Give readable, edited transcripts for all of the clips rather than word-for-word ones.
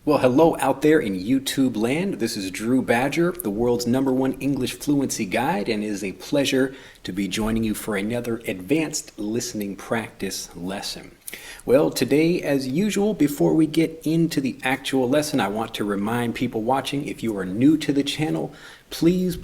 Well, hello out there in YouTube land. This is Drew Badger, the world's #1 English fluency guide, and it is a pleasure to be joining you for another advanced listening practice lesson. Well, today, as usual, before we get into the actual lesson, I want to remind people watching, if you are new to the channel, please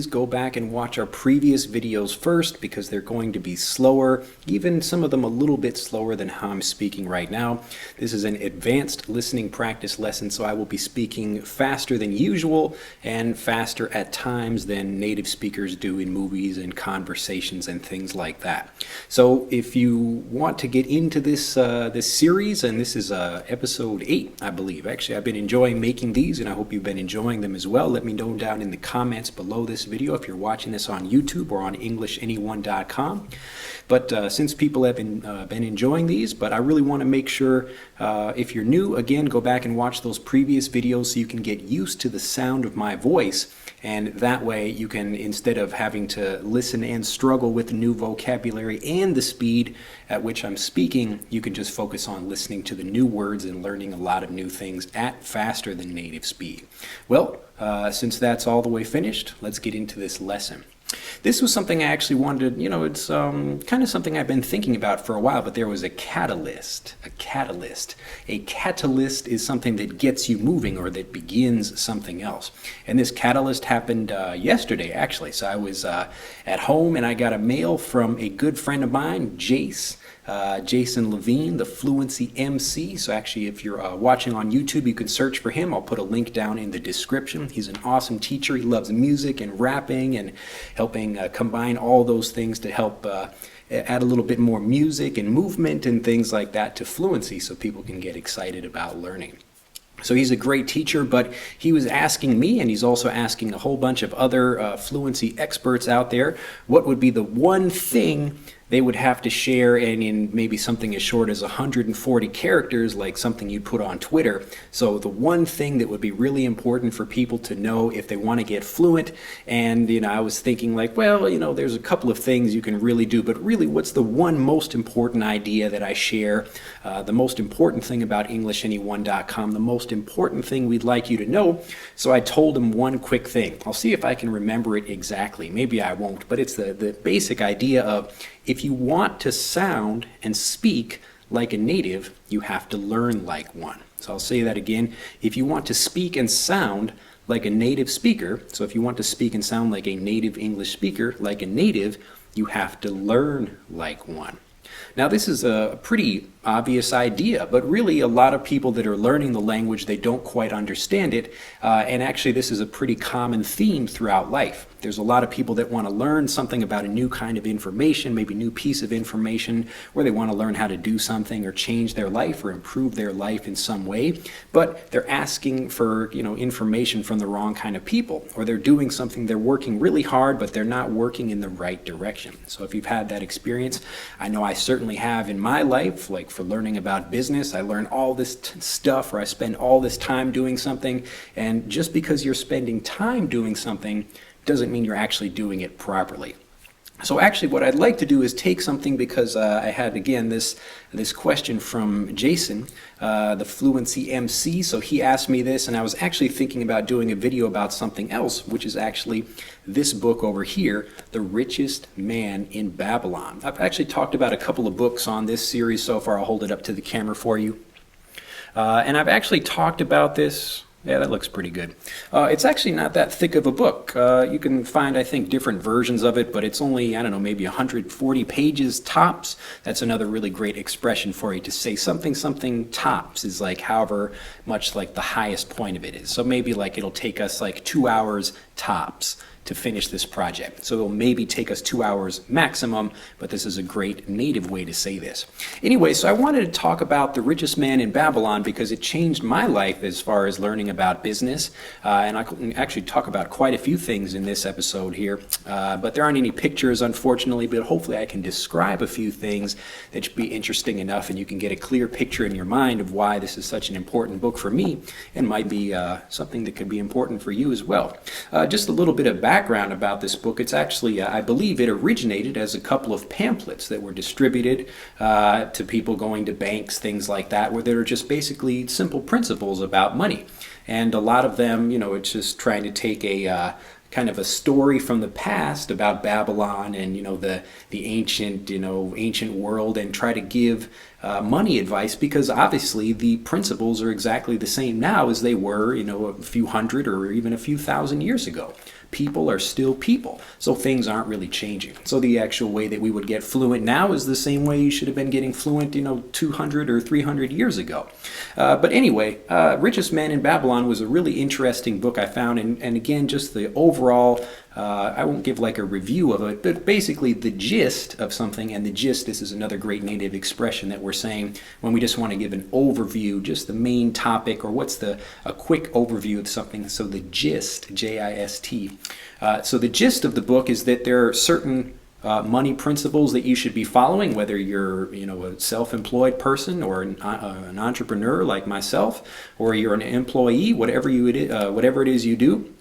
go back and watch our previous videos first, because they're going to be slower, even some of them a little bit slower than how I'm speaking right now. This is an advanced listening practice lesson, so I will be speaking faster than usual and faster at times than native speakers do in movies and conversations and things like that. So if you want to get into this series, and this is episode 8, I believe. Actually, I've been enjoying making these, and I hope you've been enjoying them as well. Let me know down in the comments below this video if you're watching this on YouTube or on EnglishAnyone.com. But since people have been enjoying these, but I really want to make sure, if you're new, again, go back and watch those previous videos so you can get used to the sound of my voice. And that way you can, instead of having to listen and struggle with the new vocabulary and the speed at which I'm speaking, you can just focus on listening to the new words and learning a lot of new things at faster than native speed. Well, since that's all the way finished, let's get into this lesson. This was something I actually wanted, it's kind of something I've been thinking about for a while, but there was a catalyst. A catalyst is something that gets you moving or that begins something else. And this catalyst happened yesterday, actually. So I was at home and I got a mail from a good friend of mine, Jason Levine, the Fluency MC. So actually, if you're watching on YouTube, you can search for him. I'll put a link down in the description. He's an awesome teacher. He loves music and rapping and helping combine all those things to help add a little bit more music and movement and things like that to fluency so people can get excited about learning. So he's a great teacher, but he was asking me, and he's also asking a whole bunch of other fluency experts out there, what would be the one thing they would have to share, and in maybe something as short as 140 characters, like something you'd put on Twitter. So the one thing that would be really important for people to know if they want to get fluent. And I was thinking like, well, there's a couple of things you can really do, but really what's the one most important idea that I share, the most important thing about EnglishAnyone.com, the most important thing we'd like you to know. So I told him one quick thing. I'll see if I can remember it exactly. Maybe I won't, but it's the basic idea of, if you want to sound and speak like a native, you have to learn like one. So I'll say that again. If you want to speak and sound like a native speaker, so if you want to speak and sound like a native English speaker, like a native, you have to learn like one. Now, this is a pretty obvious idea, but really a lot of people that are learning the language, they don't quite understand it. And actually, this is a pretty common theme throughout life. There's a lot of people that want to learn something about a new kind of information, maybe a new piece of information, where they want to learn how to do something or change their life or improve their life in some way. But they're asking for, information from the wrong kind of people, or they're doing something, they're working really hard, but they're not working in the right direction. So if you've had that experience, I know I certainly have in my life, like for learning about business, I learn all this stuff, or I spend all this time doing something, and just because you're spending time doing something doesn't mean you're actually doing it properly. So actually what I'd like to do is take something, because I had, again, this question from Jason, the Fluency MC. So he asked me this, and I was actually thinking about doing a video about something else, which is actually this book over here, The Richest Man in Babylon. I've actually talked about a couple of books on this series so far. I'll hold it up to the camera for you. And I've actually talked about this. Yeah, that looks pretty good. It's actually not that thick of a book. You can find, I think, different versions of it, but it's only, I don't know, maybe 140 pages tops. That's another really great expression for you, to say something tops is like however much like the highest point of it is. So maybe like it'll take us like 2 hours tops to finish this project. So it'll maybe take us 2 hours maximum, but this is a great native way to say this. Anyway, so I wanted to talk about The Richest Man in Babylon because it changed my life as far as learning about business. And I can actually talk about quite a few things in this episode here, but there aren't any pictures, unfortunately, but hopefully I can describe a few things that should be interesting enough, and you can get a clear picture in your mind of why this is such an important book for me, and might be something that could be important for you as well. just a little bit of background about this book. It's actually, I believe it originated as a couple of pamphlets that were distributed to people going to banks, things like that, where they were just basically simple principles about money. And a lot of them, it's just trying to take a kind of a story from the past about Babylon and the ancient world, and try to give money advice, because obviously the principles are exactly the same now as they were a few hundred or even a few thousand years ago. People are still people, so things aren't really changing. So the actual way that we would get fluent now is the same way you should have been getting fluent 200 or 300 years ago. But anyway, Richest Man in Babylon was a really interesting book I found, and again, just the overall, I won't give like a review of it, but basically the gist of something. And the gist, this is another great native expression that we're saying when we just want to give an overview, just the main topic, or what's a quick overview of something. So the gist, J-I-S-T. So the gist of the book is that there are certain money principles that you should be following, whether you're a self-employed person or an entrepreneur like myself, or you're an employee, whatever it is you do.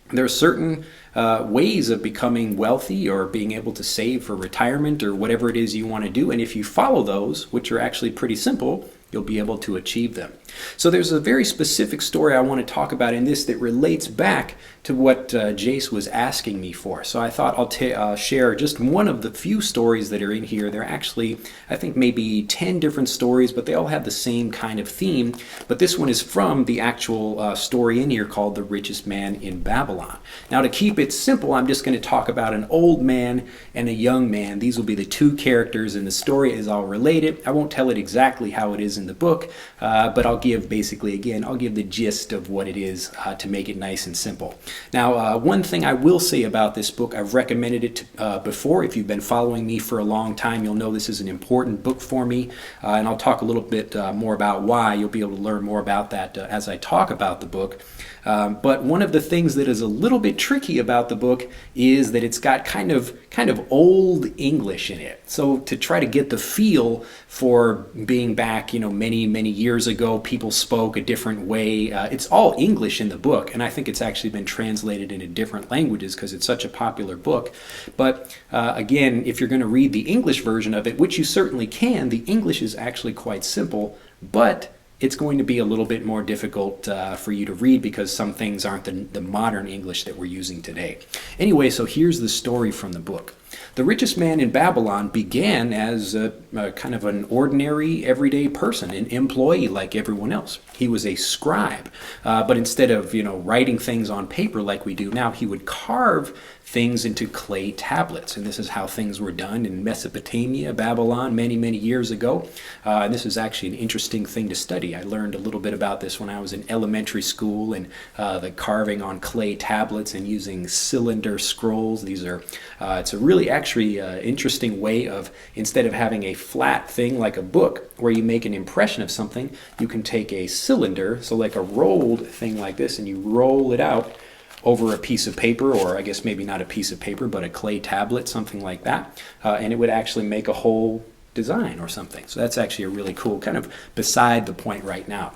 There are certain ways of becoming wealthy or being able to save for retirement or whatever it is you want to do. And if you follow those, which are actually pretty simple, you'll be able to achieve them. So there's a very specific story I want to talk about in this that relates back to what Jace was asking me for. So I thought I'll share just one of the few stories that are in here. There are actually, I think, maybe 10 different stories, but they all have the same kind of theme. But this one is from the actual story in here called The Richest Man in Babylon. Now, to keep it simple, I'm just going to talk about an old man and a young man. These will be the two characters, and the story is all related. I won't tell it exactly how it is in the book, but I'll give the gist of what it is to make it nice and simple. Now, one thing I will say about this book, I've recommended it before. If you've been following me for a long time, you'll know this is an important book for me, and I'll talk a little bit more about why. You'll be able to learn more about that as I talk about the book. But one of the things that is a little bit tricky about the book is that it's got kind of old English in it. So to try to get the feel for being back, many years ago, people spoke a different way. It's all English in the book, and I think it's actually been translated into different languages because it's such a popular book. But again, if you're going to read the English version of it, which you certainly can, the English is actually quite simple, but it's going to be a little bit more difficult for you to read because some things aren't the modern English that we're using today. Anyway, so here's the story from the book. The richest man in Babylon began as a kind of an ordinary, everyday person, an employee like everyone else. He was a scribe, but instead of writing things on paper like we do now, he would carve things into clay tablets. And this is how things were done in Mesopotamia, Babylon, many years ago. And this is actually an interesting thing to study. I learned a little bit about this when I was in elementary school, and the carving on clay tablets and using cylinder scrolls. These are, it's a really actually interesting way of, instead of having a flat thing like a book where you make an impression of something, you can take a cylinder, so like a rolled thing like this, and you roll it out over a piece of paper, or I guess maybe not a piece of paper, but a clay tablet, something like that, and it would actually make a whole design or something. So that's actually a really cool, kind of beside the point right now.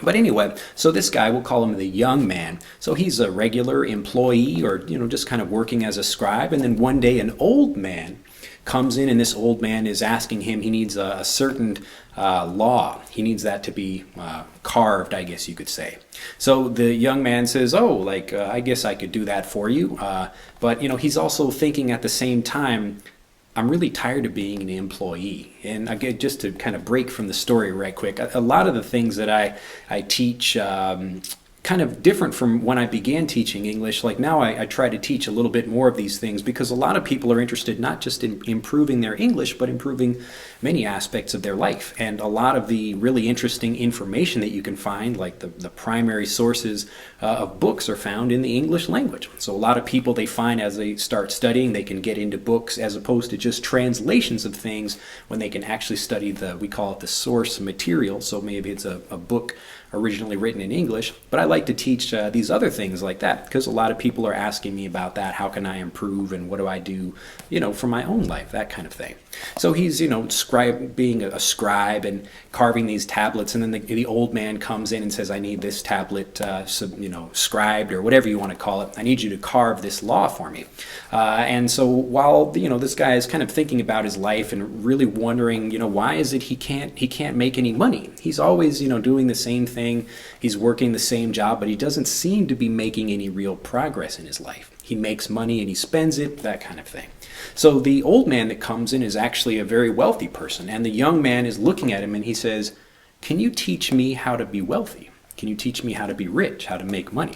But anyway, so this guy, we'll call him the young man. So he's a regular employee, or just kind of working as a scribe. And then one day an old man comes in, and this old man is asking him, he needs a certain law. He needs that to be carved, I guess you could say. So the young man says, oh, I guess I could do that for you. But he's also thinking at the same time, I'm really tired of being an employee. And again, just to kind of break from the story right quick, a lot of the things that I teach kind of different from when I began teaching English. Like now I try to teach a little bit more of these things because a lot of people are interested not just in improving their English, but improving many aspects of their life. And a lot of the really interesting information that you can find, like the primary sources of books, are found in the English language. So a lot of people, they find as they start studying, they can get into books as opposed to just translations of things, when they can actually study we call it the source material. So maybe it's a book originally written in English, but I like to teach these other things like that because a lot of people are asking me about that. How can I improve, and what do I do, for my own life, that kind of thing. So he's, being a scribe and carving these tablets, and then the old man comes in and says, I need this tablet, scribed, or whatever you want to call it. I need you to carve this law for me. And so while, this guy is kind of thinking about his life and really wondering, why is it he can't make any money? He's always, doing the same thing. He's working the same job, but he doesn't seem to be making any real progress in his life. He makes money and he spends it, that kind of thing. So the old man that comes in is actually a very wealthy person, and the young man is looking at him and he says, can you teach me how to be wealthy? Can you teach me how to be rich, how to make money?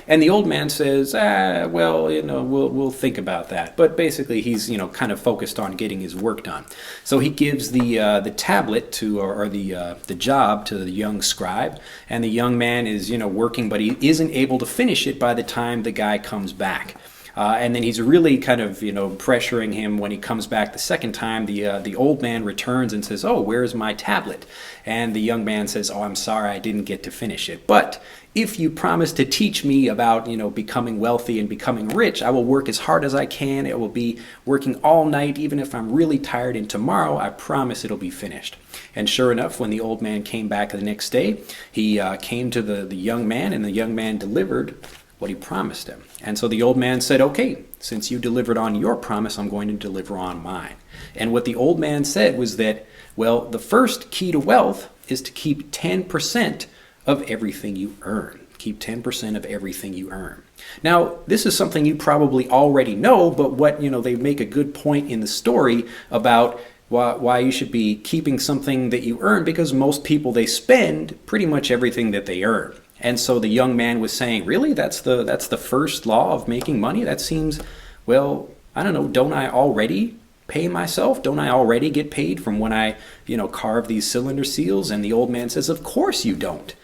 And the old man says, we'll think about that. But basically he's, kind of focused on getting his work done. So he gives the tablet to, or the job to the young scribe, and the young man is, working, but he isn't able to finish it by the time the guy comes back. And then he's really kind of, pressuring him when he comes back the second time. The old man returns and says, oh, where's my tablet? And the young man says, oh, I'm sorry, I didn't get to finish it. But if you promise to teach me about, becoming wealthy and becoming rich, I will work as hard as I can. It will be working all night, even if I'm really tired. And tomorrow, I promise it'll be finished. And sure enough, when the old man came back the next day, he came to the young man, and the young man delivered what he promised him. And so the old man said, okay, since you delivered on your promise, I'm going to deliver on mine. And what the old man said was that, well, the first key to wealth is to keep 10% of everything you earn. Keep 10% of everything you earn. Now, this is something you probably already know, but what, they make a good point in the story about why you should be keeping something that you earn, because most people, they spend pretty much everything that they earn. And so the young man was saying, really, that's the first law of making money? That seems, well, I don't know, don't I already pay myself? Don't I already get paid from when I, carve these cylinder seals? And the old man says, of course you don't.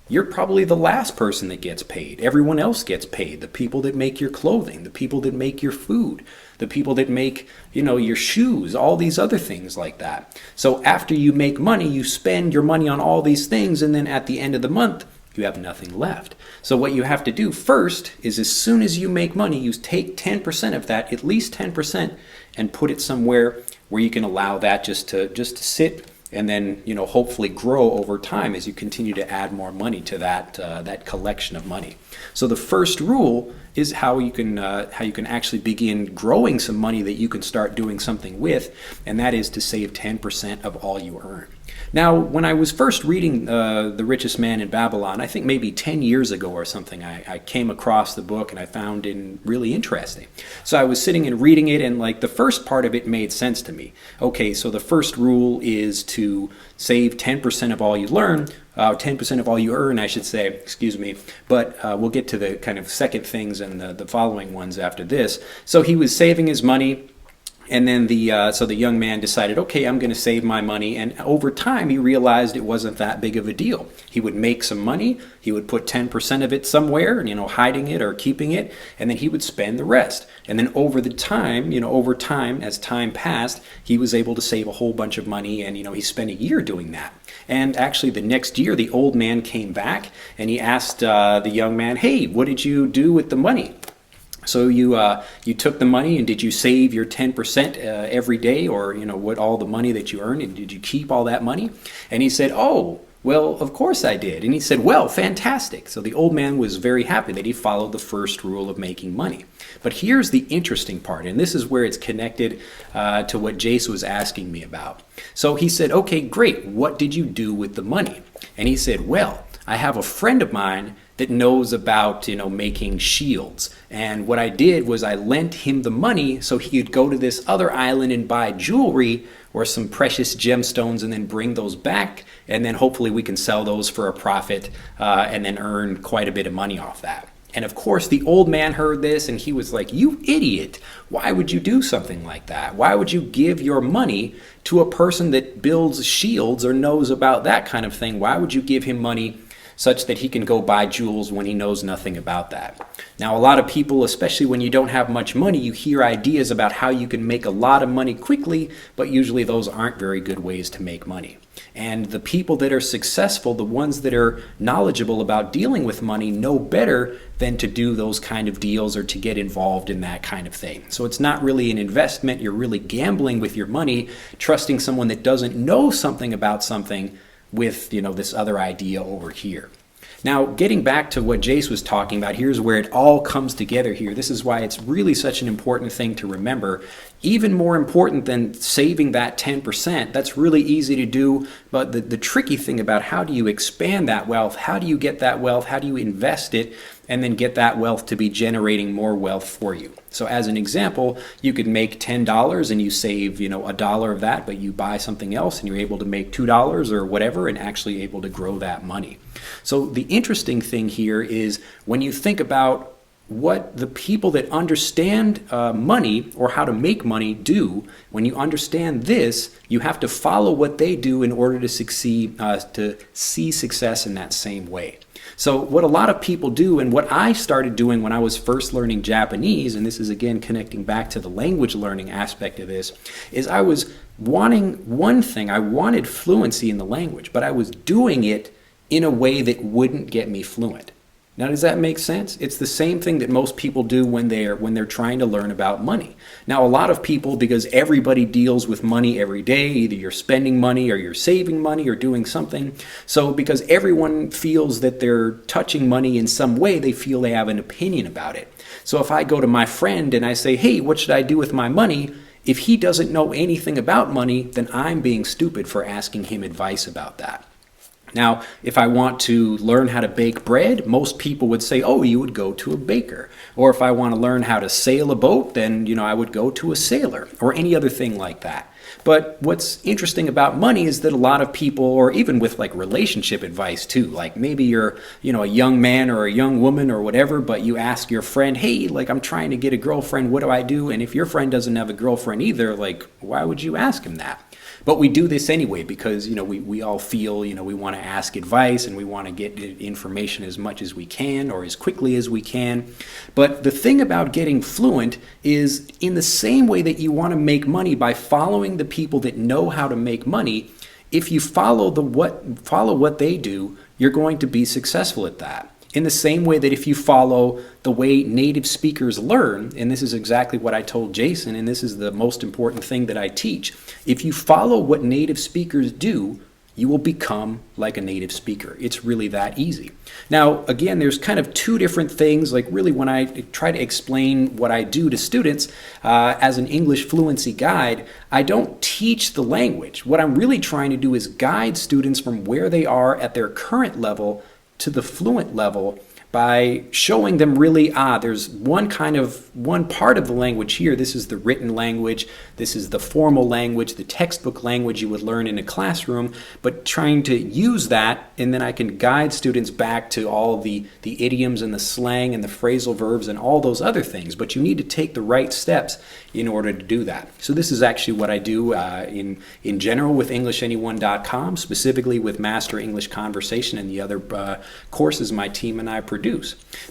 You're probably the last person that gets paid. Everyone else gets paid. The people that make your clothing, the people that make your food, the people that make, your shoes, all these other things like that. So after you make money, you spend your money on all these things, and then at the end of the month, you have nothing left. So what you have to do first is, as soon as you make money, you take 10% of that, at least 10%, and put it somewhere where you can allow that just to sit, and then hopefully grow over time as you continue to add more money to that collection of money. So the first rule is how you can actually begin growing some money that you can start doing something with, and that is to save 10% of all you earn. Now, when I was first reading The Richest Man in Babylon, I think maybe 10 years ago or something, I came across the book and I found it really interesting. So I was sitting and reading it, and the first part of it made sense to me. Okay, so the first rule is to save 10% of all you learn, 10% of all you earn, I should say, excuse me. But we'll get to the kind of second things and the following ones after this. So he was saving his money. And then so the young man decided, okay, I'm going to save my money. And over time, he realized it wasn't that big of a deal. He would make some money. He would put 10% of it somewhere, hiding it or keeping it. And then he would spend the rest. And then over time, as time passed, he was able to save a whole bunch of money. And, he spent a year doing that. And actually, the next year, the old man came back and he asked the young man, hey, what did you do with the money? So you took the money, and did you save your 10% every day, or what all the money that you earned, and did you keep all that money? And he said, oh, well, of course I did. And he said, well, fantastic. So the old man was very happy that he followed the first rule of making money. But here's the interesting part, and this is where it's connected to what Jace was asking me about. So he said, okay, great. What did you do with the money? And he said, well, I have a friend of mine that knows about, making shields. And what I did was I lent him the money so he could go to this other island and buy jewelry or some precious gemstones and then bring those back. And then hopefully we can sell those for a profit and then earn quite a bit of money off that. And of course, the old man heard this and he was like, you idiot. Why would you do something like that? Why would you give your money to a person that builds shields or knows about that kind of thing? Why would you give him money such that he can go buy jewels when he knows nothing about that? Now, a lot of people, especially when you don't have much money, you hear ideas about how you can make a lot of money quickly, but usually those aren't very good ways to make money. And the people that are successful, the ones that are knowledgeable about dealing with money, know better than to do those kind of deals or to get involved in that kind of thing. So it's not really an investment. You're really gambling with your money, trusting someone that doesn't know something about something with, this other idea over here. Now, getting back to what Jace was talking about, here's where it all comes together here. This is why it's really such an important thing to remember. Even more important than saving that 10%, that's really easy to do. But the tricky thing about how do you expand that wealth, how do you get that wealth, how do you invest it, and then get that wealth to be generating more wealth for you. So as an example, you could make $10 and you save, a dollar of that, but you buy something else and you're able to make $2 or whatever and actually able to grow that money. So the interesting thing here is when you think about what the people that understand money or how to make money do, when you understand this, you have to follow what they do in order to succeed, to see success in that same way. So what a lot of people do, and what I started doing when I was first learning Japanese, and this is again connecting back to the language learning aspect of this, is I was wanting one thing. I wanted fluency in the language, but I was doing it in a way that wouldn't get me fluent. Now, does that make sense? It's the same thing that most people do when they're trying to learn about money. Now, a lot of people, because everybody deals with money every day, either you're spending money or you're saving money or doing something. So because everyone feels that they're touching money in some way, they feel they have an opinion about it. So if I go to my friend and I say, hey, what should I do with my money? If he doesn't know anything about money, then I'm being stupid for asking him advice about that. Now, if I want to learn how to bake bread, most people would say, oh, you would go to a baker. Or if I want to learn how to sail a boat, then, I would go to a sailor or any other thing like that. But what's interesting about money is that a lot of people, or even with like relationship advice too, like maybe you're, a young man or a young woman or whatever, but you ask your friend, hey, like I'm trying to get a girlfriend, what do I do? And if your friend doesn't have a girlfriend either, like why would you ask him that? But we do this anyway because, we all feel, we want to ask advice and we want to get information as much as we can or as quickly as we can. But the thing about getting fluent is in the same way that you want to make money by following the people that know how to make money, if you follow what they do, you're going to be successful at that. In the same way that if you follow the way native speakers learn, and this is exactly what I told Jason, and this is the most important thing that I teach, if you follow what native speakers do, you will become like a native speaker. It's really that easy. Now, again, there's kind of two different things, like really when I try to explain what I do to students as an English fluency guide, I don't teach the language. What I'm really trying to do is guide students from where they are at their current level to the fluent level by showing them really, there's one part of the language here. This is the written language. This is the formal language, the textbook language you would learn in a classroom, but trying to use that, and then I can guide students back to all the idioms and the slang and the phrasal verbs and all those other things. But you need to take the right steps in order to do that. So this is actually what I do in general with EnglishAnyone.com, specifically with Master English Conversation and the other courses my team and I produce.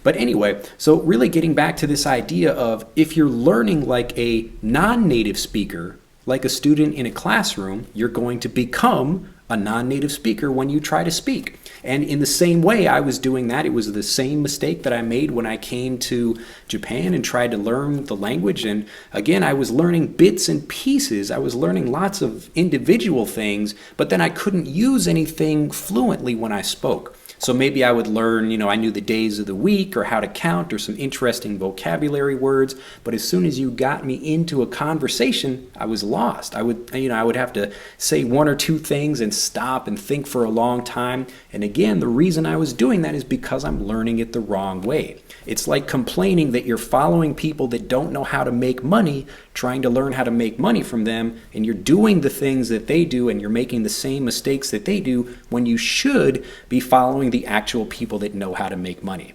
But anyway, so really getting back to this idea of if you're learning like a non-native speaker, like a student in a classroom, you're going to become a non-native speaker when you try to speak. And in the same way I was doing that, it was the same mistake that I made when I came to Japan and tried to learn the language. And again, I was learning bits and pieces. I was learning lots of individual things, but then I couldn't use anything fluently when I spoke. So maybe I would learn, I knew the days of the week or how to count or some interesting vocabulary words. But as soon as you got me into a conversation, I was lost. I would have to say one or two things and stop and think for a long time. And again, the reason I was doing that is because I'm learning it the wrong way. It's like complaining that you're following people that don't know how to make money, trying to learn how to make money from them, and you're doing the things that they do and you're making the same mistakes that they do when you should be following the actual people that know how to make money.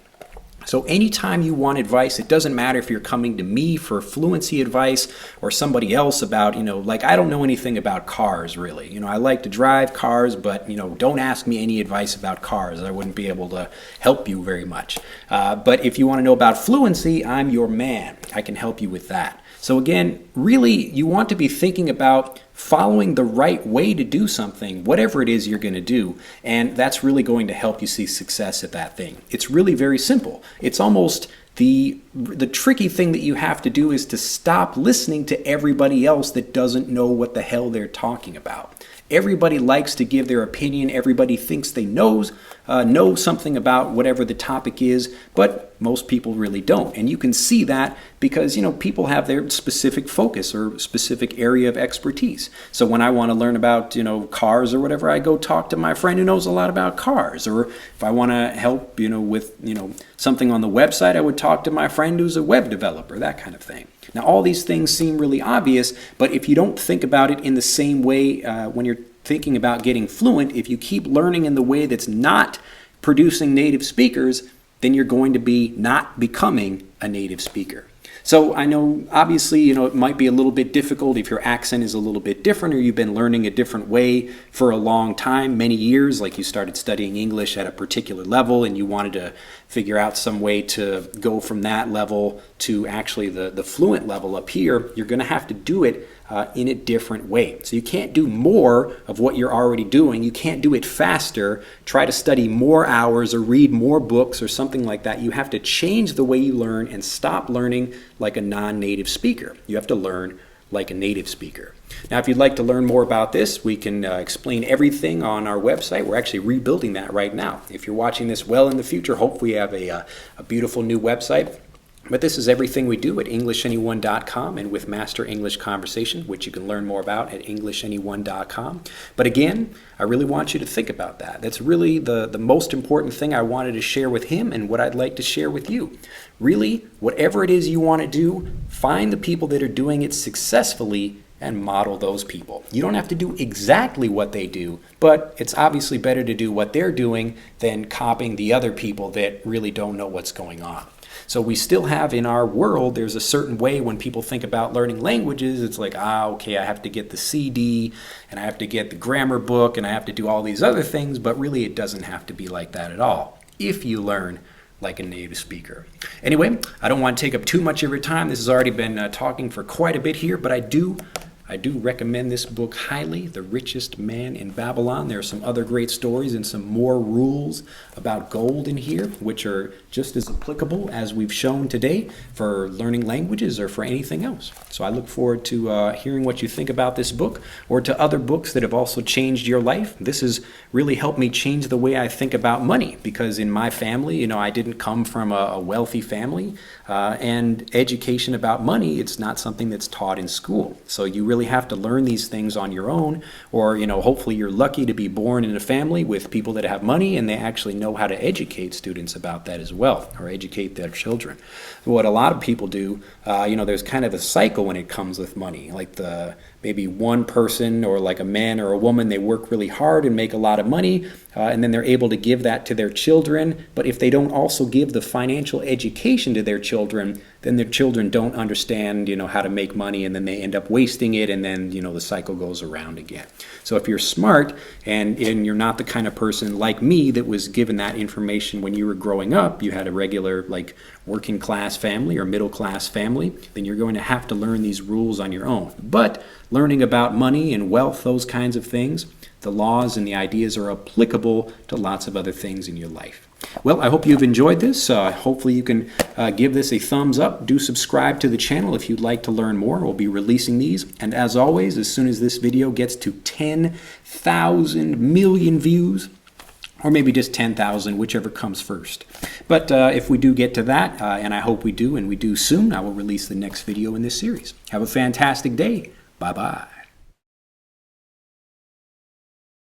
So anytime you want advice, it doesn't matter if you're coming to me for fluency advice or somebody else about, like I don't know anything about cars really. I like to drive cars, but, don't ask me any advice about cars. I wouldn't be able to help you very much. But if you want to know about fluency, I'm your man. I can help you with that. So again, really, you want to be thinking about following the right way to do something, whatever it is you're going to do, and that's really going to help you see success at that thing. It's really very simple. It's almost the tricky thing that you have to do is to stop listening to everybody else that doesn't know what the hell they're talking about. Everybody likes to give their opinion. Everybody thinks they know something about whatever the topic is, but most people really don't. And you can see that because, people have their specific focus or specific area of expertise. So when I want to learn about, cars or whatever, I go talk to my friend who knows a lot about cars. Or if I want to help, with, something on the website, I would talk to my friend who's a web developer, that kind of thing. Now, all these things seem really obvious, but if you don't think about it in the same way when you're thinking about getting fluent, if you keep learning in the way that's not producing native speakers, then you're going to be not becoming a native speaker. So I know, obviously, it might be a little bit difficult if your accent is a little bit different or you've been learning a different way for a long time, many years, like you started studying English at a particular level and you wanted to figure out some way to go from that level to actually the fluent level up here. You're going to have to do it in a different way. So you can't do more of what you're already doing. You can't do it faster, try to study more hours or read more books or something like that. You have to change the way you learn and stop learning like a non-native speaker. You have to learn like a native speaker. Now, if you'd like to learn more about this, we can explain everything on our website. We're actually rebuilding that right now. If you're watching this well in the future, hopefully we have a beautiful new website. But this is everything we do at EnglishAnyone.com and with Master English Conversation, which you can learn more about at EnglishAnyone.com. But again, I really want you to think about that. That's really the most important thing I wanted to share with him and what I'd like to share with you. Really, whatever it is you want to do, find the people that are doing it successfully and model those people. You don't have to do exactly what they do, but it's obviously better to do what they're doing than copying the other people that really don't know what's going on. So we still have in our world, there's a certain way when people think about learning languages, it's like, okay, I have to get the CD and I have to get the grammar book and I have to do all these other things, but really it doesn't have to be like that at all if you learn like a native speaker. Anyway, I don't want to take up too much of your time. This has already been talking for quite a bit here, but I do recommend this book highly, The Richest Man in Babylon. There are some other great stories and some more rules about gold in here, which are just as applicable as we've shown today for learning languages or for anything else. So I look forward to hearing what you think about this book or to other books that have also changed your life. This has really helped me change the way I think about money because in my family, I didn't come from a wealthy family and education about money, it's not something that's taught in school. So you really have to learn these things on your own or, hopefully you're lucky to be born in a family with people that have money and they actually know how to educate students about that as well or educate their children. What a lot of people do, there's kind of a cycle when it comes with money, like maybe one person or like a man or a woman, they work really hard and make a lot of money and then they're able to give that to their children. But if they don't also give the financial education to their children, then their children don't understand, how to make money and then they end up wasting it and then, the cycle goes around again. So if you're smart and you're not the kind of person like me that was given that information when you were growing up, you had a regular like working class family or middle class family, then you're going to have to learn these rules on your own. But learning about money and wealth, those kinds of things, the laws and the ideas are applicable to lots of other things in your life. Well, I hope you've enjoyed this. Hopefully you can give this a thumbs up. Do subscribe to the channel if you'd like to learn more. We'll be releasing these. And as always, as soon as this video gets to 10,000 million views, or maybe just 10,000, whichever comes first. But if we do get to that, and I hope we do, and we do soon, I will release the next video in this series. Have a fantastic day. Bye-bye.